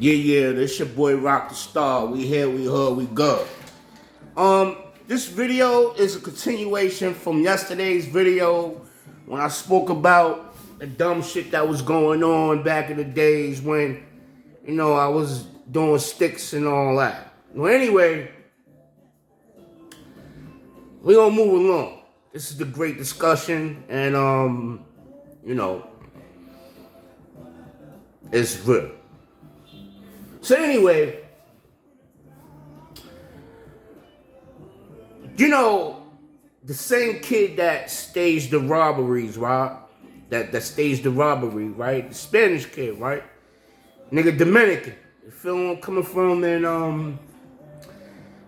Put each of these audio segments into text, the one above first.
Yeah, this your boy Rocdastar. We here, we heard, we go. This video is a continuation from yesterday's video when I spoke about the dumb shit that was going on back in the days when, I was doing sticks and all that. Well, anyway, we gonna move along. This is the great discussion, and it's real. So anyway, the same kid that staged the robberies, right? That staged the robbery, right? The Spanish kid, right? Nigga Dominican. You feel where I'm coming from? And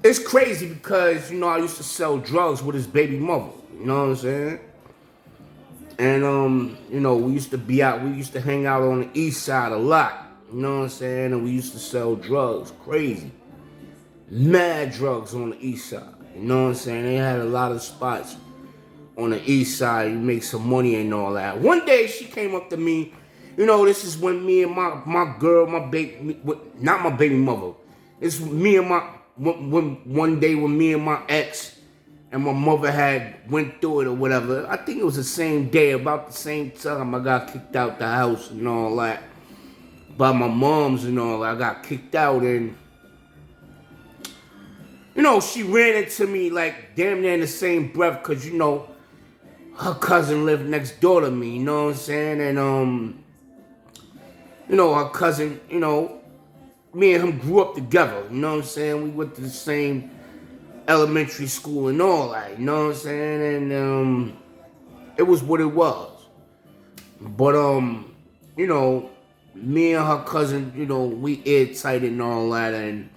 it's crazy because, I used to sell drugs with his baby mother. You know what I'm saying? And we used to be out, we used to hang out on the east side a lot. You know what I'm saying? And we used to sell drugs, crazy. Mad drugs on the east side. You know what I'm saying? They had a lot of spots on the east side. You make some money and all that. One day she came up to me. This is when me and my girl, my baby, not my baby mother. It's me and one day when me and my ex and my mother had went through it or whatever. I think it was the same day, about the same time I got kicked out the house and all that. By my moms and all that. I got kicked out and she ran into me like damn near in the same breath because, her cousin lived next door to me, you know what I'm saying? And, her cousin, me and him grew up together, you know what I'm saying? We went to the same elementary school and all that, you know what I'm saying? And, it was what it was. But, me and her cousin, we airtight and all that, and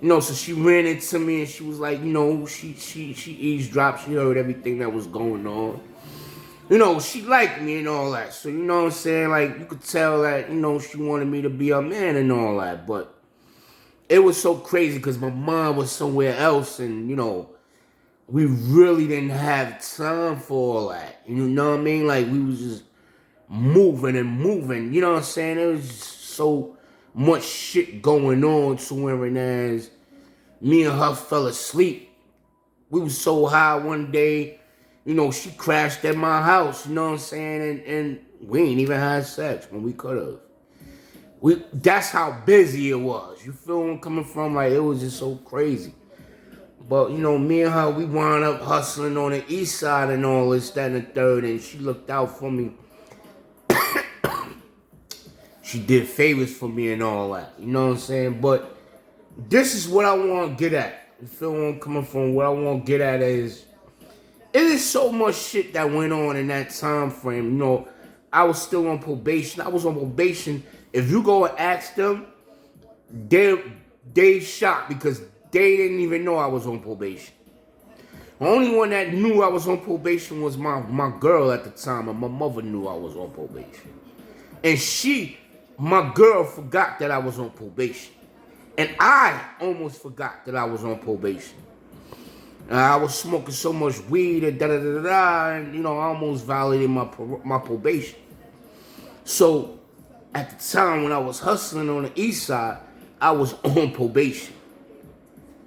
so she ran into me and she was like, she eavesdropped, she heard everything that was going on. She liked me and all that. So, you know what I'm saying? Like, you could tell that, she wanted me to be her man and all that. But it was so crazy because my mom was somewhere else and, we really didn't have time for all that. You know what I mean? Like, we was just moving and moving. You know what I'm saying? It was just so much shit going on to where as me and her fell asleep. We was so high one day, she crashed at my house, you know what I'm saying? And we ain't even had sex when we could have. That's how busy it was. You feel where I'm coming from? Like, it was just so crazy. But, me and her, we wound up hustling on the east side and all this, that, and the third, and she looked out for me. She did favors for me and all that. You know what I'm saying? But this is what I want to get at. You feel where I'm coming from? What I want to get at is, it is so much shit that went on in that time frame. I was still on probation. I was on probation. If you go and ask them, they shocked because they didn't even know I was on probation. The only one that knew I was on probation was my girl at the time, and my mother knew I was on probation. And my girl forgot that I was on probation. And I almost forgot that I was on probation. I was smoking so much weed and and I almost violated my probation. So, at the time when I was hustling on the east side, I was on probation.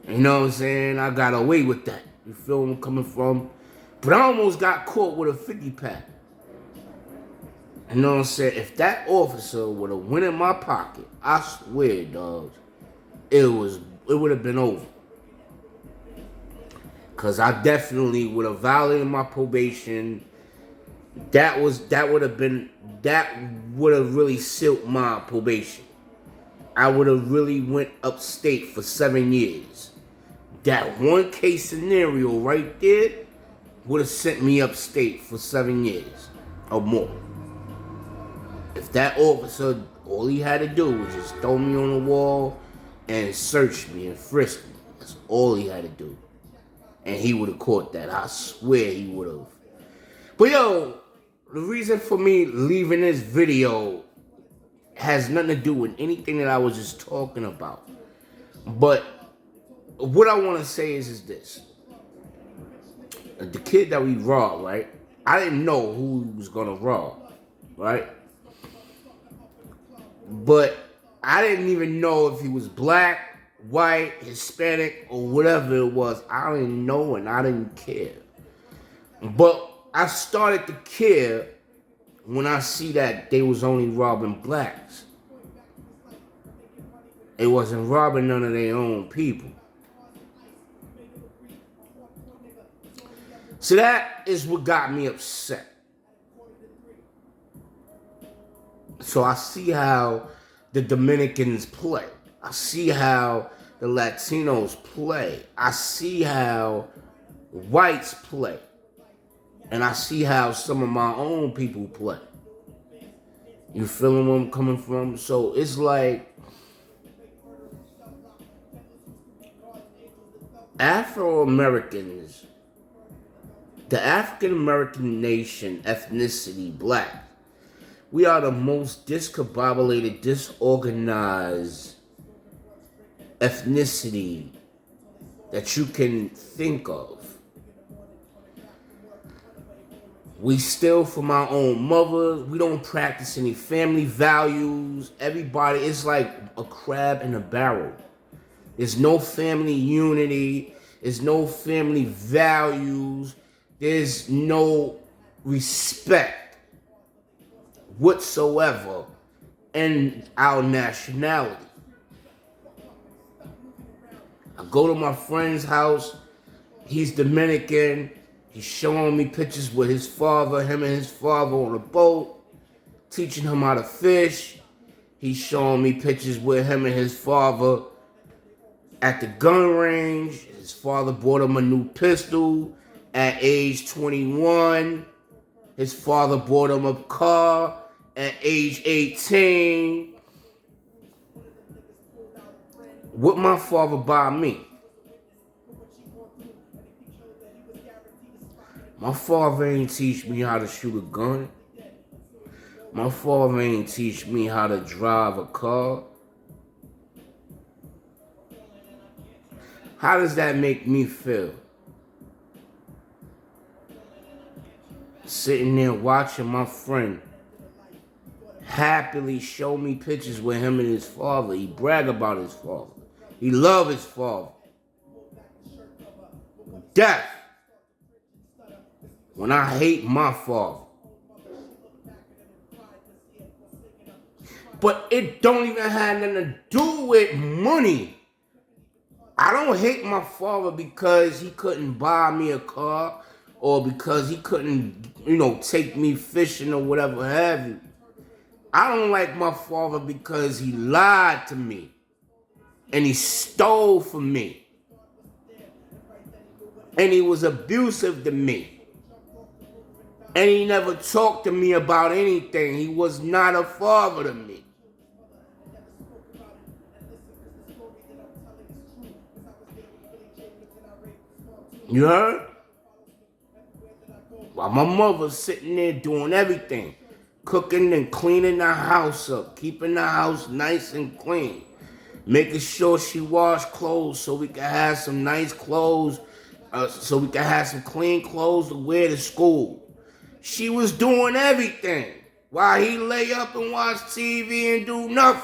You know what I'm saying? I got away with that. You feel where I'm coming from? But I almost got caught with a 50 pack. You know what I'm saying? If that officer would have went in my pocket, I swear, dogs, it would have been over. Cause I definitely would have violated my probation. That would have really sealed my probation. I would have really went upstate for 7 years. That one case scenario right there would have sent me upstate for 7 years or more. If that officer, all he had to do was just throw me on the wall and search me and frisk me. That's all he had to do. And he would have caught that. I swear he would have. But the reason for me leaving this video has nothing to do with anything that I was just talking about. But what I want to say is this. The kid that we robbed, right? I didn't know who he was going to rob, right? But I didn't even know if he was black, white, Hispanic, or whatever it was. I didn't know and I didn't care. But I started to care when I see that they was only robbing blacks. It wasn't robbing none of their own people. So that is what got me upset. So I see how the Dominicans play. I see how the Latinos play. I see how whites play. And I see how some of my own people play. You feeling where I'm coming from? So it's like Afro-Americans, the African-American nation, ethnicity, black, we are the most discombobulated, disorganized ethnicity that you can think of. We steal from our own mothers. We don't practice any family values. Everybody is like a crab in a barrel. There's no family unity. There's no family values. There's no respect whatsoever in our nationality. I go to my friend's house. He's Dominican. He's showing me pictures with his father, him and his father on a boat, teaching him how to fish. He's showing me pictures with him and his father at the gun range. His father bought him a new pistol at age 21. His father bought him a car at age 18. What my father buy me? My father ain't teach me how to shoot a gun. My father ain't teach me how to drive a car. How does that make me feel? Sitting there watching my friend happily show me pictures with him and his father. He brag about his father. He love his father. Death. When I hate my father. But it don't even have nothing to do with money. I don't hate my father because he couldn't buy me a car or because he couldn't, take me fishing or whatever have you. I don't like my father because he lied to me and he stole from me and he was abusive to me. And he never talked to me about anything. He was not a father to me. You heard? While my mother's sitting there doing everything. Cooking and cleaning the house up. Keeping the house nice and clean. Making sure she washed clothes so we can have some nice clothes. So we can have some clean clothes to wear to school. She was doing everything while he lay up and watch TV and do nothing.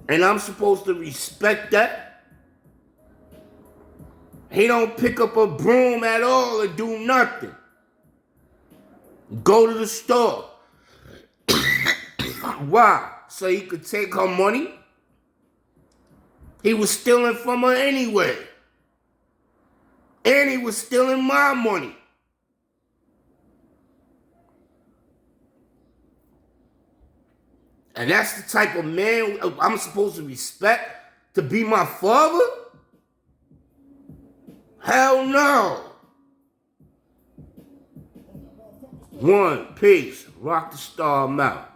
And I'm supposed to respect that? He don't pick up a broom at all or do nothing. Go to the store. Why? So he could take her money? He was stealing from her anyway. And he was stealing my money. And that's the type of man I'm supposed to respect to be my father? Hell no. One, peace. Rocdastar, I'm out.